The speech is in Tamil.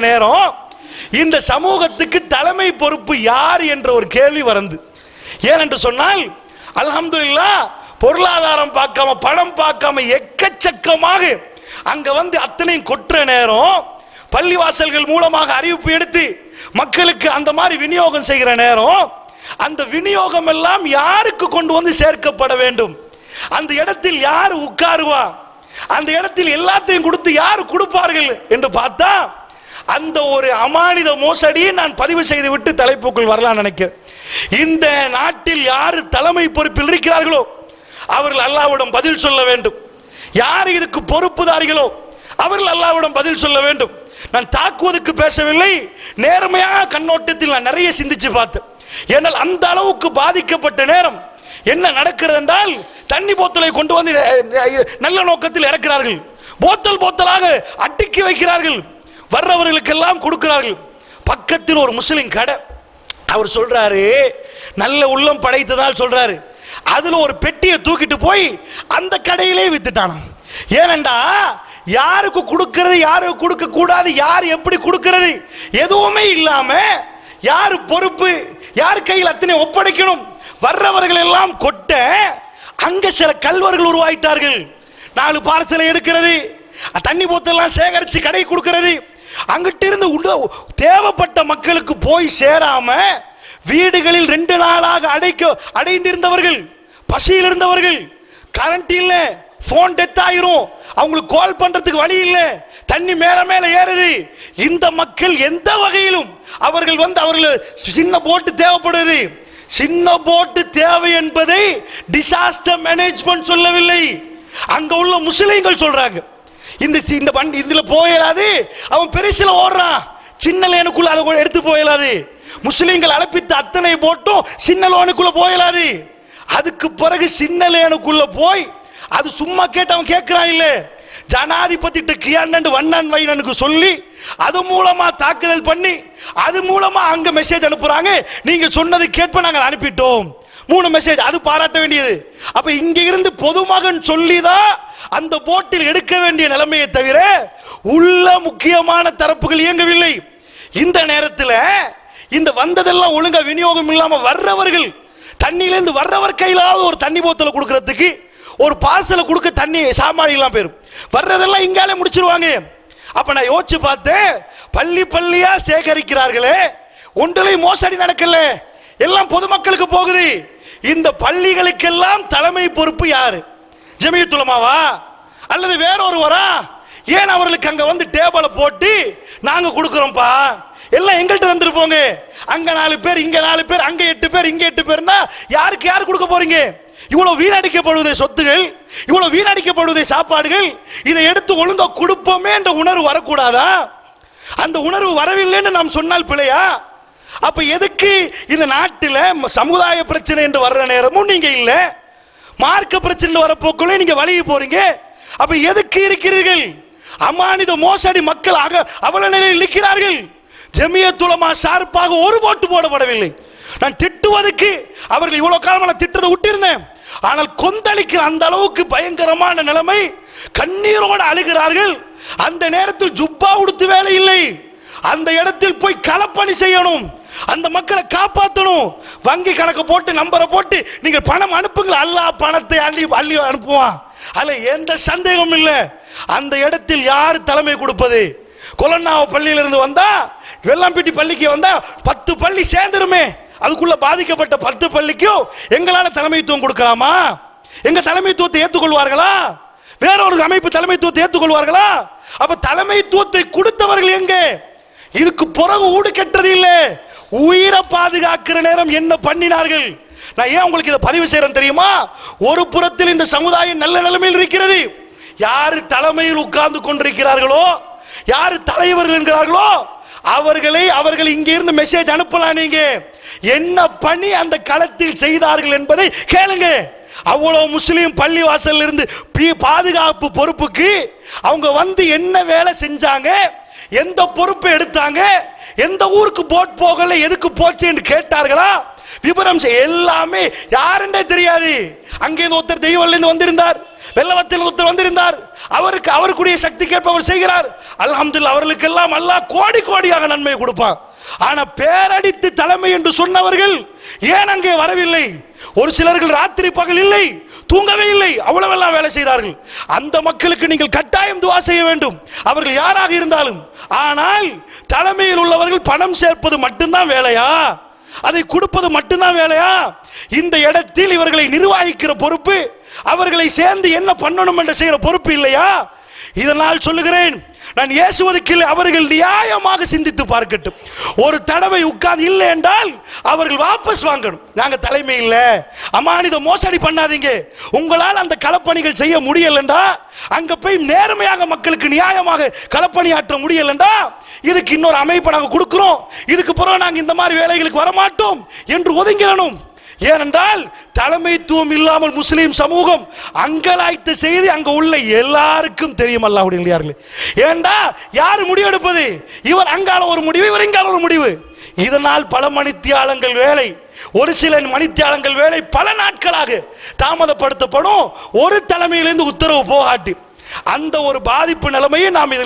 நேரம் இந்த சமூகத்துக்கு தலைமை பொறுப்பு யார் என்ற ஒரு கேள்வி வருது. ஏனென்று சொன்னால் அல்ஹம்துலில்லாஹ் பொருளாதாரம் பார்க்காம பணம் பார்க்காம எக்கச்சக்கமாக அங்க வந்து அத்தனையும் கொற்ற நேரம் பள்ளிவாசல்கள் மூலமாக அறிவிப்பு எடுத்து மக்களுக்கு அந்த மாதிரி விநியோகம் செய்கிற நேரம் அந்த விநியோகம் எல்லாம் யாருக்கு கொண்டு வந்து சேர்க்கப்பட வேண்டும், அந்த இடத்தில் யார் உட்காருவா, அந்த இடத்தில் எல்லாத்தையும் கொடுத்து யார் கொடுப்பார்கள் என்று பார்த்தா அந்த ஒரு அமானித மோசடியை நான் பதிவு செய்து விட்டு தலைப்புக்குள் வரலாம் நினைக்கிறேன். இந்த நாட்டில் யார் தலைமை பொறுப்பில் இருக்கிறார்களோ அவர்கள் அல்லாஹ்விடம் பதில் சொல்ல வேண்டும். யார் இதுக்கு பொறுப்புதாரிகளோ அவர்கள் அல்லாஹ்விடம் பதில் சொல்ல வேண்டும். நான் தாக்குவதற்கு பேசவில்லை, நேர்மையாக கண்ணோட்டத்தில் நான் நிறைய சிந்திச்சு பார்த்தேன். ஏனால் அந்த அளவுக்கு பாதிக்கப்பட்ட நேரம் என்ன நடக்கிறது என்றால் தண்ணி போத்தலை கொண்டு வந்து நல்ல நோக்கத்தில் இறக்கிறார்கள், போத்தல் போத்தலாக அட்டிக்கி வைக்கிறார்கள், வர்றவர்களுக்கெல்லாம் கொடுக்கிறார்கள். பக்கத்தில் ஒரு முஸ்லிம் கடை, அவர் சொல்றாரு, நல்ல உள்ளம் படைத்ததால் சொல்றாரு, அதுல ஒரு பெட்டியை தூக்கிட்டு போய் அந்த கடையிலே வித்துட்டானாம். ஏனண்டா யாருக்கு கொடுக்கிறது யாருக்கு கொடுக்க கூடாது, யார் எப்படி கொடுக்கிறது எதுவுமே இல்லாம யார் பொறுப்பு, யார் கையில் அத்தனை ஒப்படைக்கணும், வர்றவர்கள் எல்லாம் கொட்ட அங்க சில கல்வர்கள் உருவாயிட்டார்கள். 4 பார்சலை எடுக்கிறது, தண்ணி போத்தெல்லாம் சேகரிச்சு கடை கொடுக்கிறது, அங்கிட்ட இருந்து தேவைப்பட்ட மக்களுக்கு போய் சேராம வீடுகளில் 2 நாளாக அடைந்திருந்தவர்கள், பசியில் இருந்தவர்கள், கரண்ட் இல்ல, போன் டெத் ஆயிரும், அவங்களுக்கு கால் பண்றதுக்கு வழி இல்ல, தண்ணி மேல மேல ஏறுது. இந்த மக்கள் எந்த வகையிலும் அவர்கள் வந்து அவர்கள் சின்ன போட்டு தேவைப்படுது, சின்ன போட்டு தேவை என்பதை டிசாஸ்டர் மேனேஜ்மெண்ட் சொல்லவில்லை, அங்க உள்ள முஸ்லிம்கள் சொல்றாங்க. இந்த வண்டி இதுல போயிடாது, அவன் பெருசுல ஓடுறான், சின்ன லேனுக்குள்ள அதை கூட எடுத்து போயிடாது, முஸ்லிம்கள் அழைப்பித்து அத்தனை போட்டும் சின்ன லேனுக்குள்ள போயிடாது. அதுக்கு பிறகு சின்ன லேனுக்குள்ள போய் அது சும்மா கேட்டு அவன் கேட்கிறான் இல்ல, ஜனாதிபதி கியாண்டு வண்ணன் வைனனுக்கு சொல்லி அது மூலமா தாக்குதல் பண்ணி அது மூலமா அங்க மெசேஜ் அனுப்புறாங்க, நீங்க சொன்னது கேட்ப நாங்கள் அனுப்பிட்டோம், 3 மெசேஜ், அது பாராட்ட வேண்டியது. அப்ப இங்க இருந்து பொதுமகன் சொல்லிதான் அந்த போட்டில் எடுக்க வேண்டிய நிலைமையை தவிர உள்ள முக்கியமான தரப்புகள் இயங்கவில்லை. இந்த நேரத்தில் இந்த வந்ததெல்லாம் ஒழுங்கா விநியோகம் இல்லாம வர்றவர்கள் தண்ணியிலிருந்து வர்றவர் கையிலாவது ஒரு தண்ணி போத்தலை கொடுக்கறதுக்கு ஒரு பார்சலை கொடுக்க தண்ணி சாமானிலாம் பேரும் வர்றதெல்லாம் இங்காலே முடிச்சிருவாங்க. அப்ப நான் யோசிச்சு பார்த்தேன், பள்ளி பள்ளியா சேகரிக்கிறார்களே, ஒன்றிலே மோசடி நடக்கல, எல்லாம் பொதுமக்களுக்கு போகுது. இந்த பள்ளிகளுக்கெல்லாம் தலைமை பொறுப்பு யாரு? ஜமியத் உலமாவா அல்லது வேறொருவரா? ஏன் அவர்களுக்கு அங்க வந்து டேபிளை போட்டு நாங்க கொடுக்கிறோம்ப்பா, எல்லாம் எங்கள்கிட்ட தந்துருப்போங்க, அங்க 4 பேர் இங்க 4 பேர் அங்க 8 பேர் இங்க 8 பேர்னா யாருக்கு யார் கொடுக்க போறீங்க? இவ்வளவு வீணடிக்கப்படுவதே சொத்துகள், இவ்வளவு வீணடிக்கப்படுவதே சாப்பாடுகள், இதை எடுத்து ஒழுங்கா கொடுப்போமே என்ற உணர்வு வரக்கூடாதா? அந்த உணர்வு வரவில்லைன்னு நாம் சொன்னால் பிழையா? அப்ப எதுக்கு இந்த நாட்டில் சமுதாய பிரச்சனை என்று வர்ற நேரமும் நீங்க இல்ல, மார்க்க பிரச்சனை வரப்போக்குள்ள நீங்க வழிய போறீங்க. அப்ப எதுக்கு இருக்கிறீர்கள்? அமானித மோசடி மக்கள் அவல நிலையில் இருக்கிறார்கள். ஜமியத் உலமா சார்பாக ஒரு போட்டு போடப்படவில்லை. நான் திட்டுவதற்கு அவர்கள் இவ்வளவு காலம் நான் திட்டத்தை விட்டிருந்தேன், ஆனால் கொந்தளிக்கிற அந்த அளவுக்கு பயங்கரமான நிலைமை, கண்ணீரோடு அழுகிறார்கள். அந்த நேரத்தில் ஜுப்பா உடுத்து வேலை இல்லை, அந்த இடத்தில் போய் களப்பணி செய்யணும், அந்த மக்களை காப்பாற்றணும். வங்கி கணக்கு போட்டு நம்பரை போட்டு நீங்க பணம் அனுப்புங்கள், அல்லாஹ் பணத்தை அள்ளி அள்ளி அனுப்புவான், அதுல எந்த சந்தேகம் இல்லை. அந்த இடத்தில் யார் தலைமை கொடுப்பது? கொலன்னாவ பள்ளியிலிருந்து வந்தா வெள்ளாம்பட்டி பள்ளிக்கு வந்தா 10 பள்ளி சேர்ந்துருமே, அதுக்குள்ள பாதிக்கப்பட்ட 10 பள்ளிக்கும் எங்களால தலைமைத்துவம் கொடுக்கலாமா? எங்க தலைமைத்துவத்தை ஏற்றுக்கொள்வார்களா? வேறொரு அமைப்பு தலைமைத்துவத்தை ஏற்றுக்கொள்வார்களா? அப்ப தலைமைத்துவத்தை கொடுத்தவர்கள் எங்க? இதுக்கு பிறகு ஊடு கெட்டது இல்ல, உயிரை பாதுகாக்கிற நேரம் என்ன பண்ணினார்கள்? நான் ஏன் உங்களுக்கு இதை பதிவு செய்யறேன் தெரியுமா? ஒரு புறத்தில் இந்த சமுதாயம் நல்ல நிலைமையில் இருக்கிறது, யாரு தலைமையில் உட்கார்ந்து கொண்டிருக்கிறார்களோ, யாரு தலைவர்கள் என்கிறார்களோ அவர்கள் இங்க இருந்து மெசேஜ் அனுப்பலாம். நீங்க என்ன பண்ணி அந்த களத்தில் செய்தார்கள் என்பதை கேளுங்க. அவ்வளவு முஸ்லீம் பள்ளி வாசல் இருந்து பாதுகாப்பு பொறுப்புக்கு அவங்க வந்து என்ன வேலை செஞ்சாங்க, எந்த பொறுப்பை எடுத்தாங்க, எந்த ஊருக்கு போட் போகல, எதுக்கு போச்சு என்று கேட்டார்களா? விவரம் எல்லாமே யாருன்னே தெரியாது. அங்கே ஒருத்தர் தெய்வம் வந்திருந்தார், வெள்ளவத்தில் ஒருத்தர் வந்திருந்தார், அவருக்குரிய சக்திக்கேற்ப அவர் செய்கிறார். அல்ஹம்துலில்லாஹ், அவர்களுக்கெல்லாம் அல்லாஹ் கோடி கோடியாக நன்மை கொடுப்பான். ஆனா பேரடித்து தலைமை என்று சொன்னவர்கள் ஏன் அங்கே வரவில்லை? ஒரு சிலர்கள் ராத்திரி பகல் இல்லை, தூங்கவே இல்லை, அவ்வளவெல்லாம் வேலை செய்தார்கள். அந்த மக்களுக்கு நீங்கள் கட்டாயம் துஆ செய்ய வேண்டும், அவர்கள் யாராக இருந்தாலும். ஆனால் தலைமையில் உள்ளவர்கள் பணம் சேர்ப்பது மட்டும்தான் வேலையா? அதை கொடுப்பது மட்டும்தான் வேலையா? இந்த இடத்தில் இவர்களை நிர்வகிக்கிற பொறுப்பு, அவர்களை சேர்ந்து என்ன பண்ணணும் என்று செய்கிற பொறுப்பு இல்லையா? இதனால் சொல்லுகிறேன், நான் ஏசுவதற்கு இல்லை, அவர்கள் நியாயமாக சிந்தித்து பார்க்கட்டும். ஒரு தடவை உட்கார்ந்து இல்லை என்றால் அவர்கள் வாபஸ் வாங்கணும். நாங்க தலைமை இல்லை, அமானித மோசடி பண்ணாதீங்க, உங்களால் அந்த களப்பணிகள் செய்ய முடியலண்டா, அங்க போய் நேர்மையாக மக்களுக்கு நியாயமாக களப்பணியாற்ற முடியலண்டா, இதுக்கு இன்னொரு அமைப்பை நாங்க கொடுக்கிறோம், இதுக்கு பிறகு நாங்க இந்த மாதிரி வேலைகளுக்கு வரமாட்டோம் என்று ஒதுங்கிடணும். ஏனென்றால் தலைமைத்துவம் இல்லாமல் முஸ்லிம் சமூகம் அங்கலாய்த்த செய்தி அங்க உள்ள எல்லாருக்கும் தெரியும். அல்லாஹ்வுடைய நல்லடியார்களே, ஏண்டா யாரு முடிவெடுப்பது? இவர் அங்கால ஒரு முடிவு, இவர் இங்கால ஒரு முடிவு. இதனால் பல மணித்தியாலங்கள் வேலை, ஒரு சில மணித்தியாலங்கள் வேலை பல நாட்களாக தாமதப்படுத்தப்படும். ஒரு தலைமையிலிருந்து உத்தரவு போகாட்டி அந்த ஒரு பாதிப்பு நிலைமையை நாம் இதில்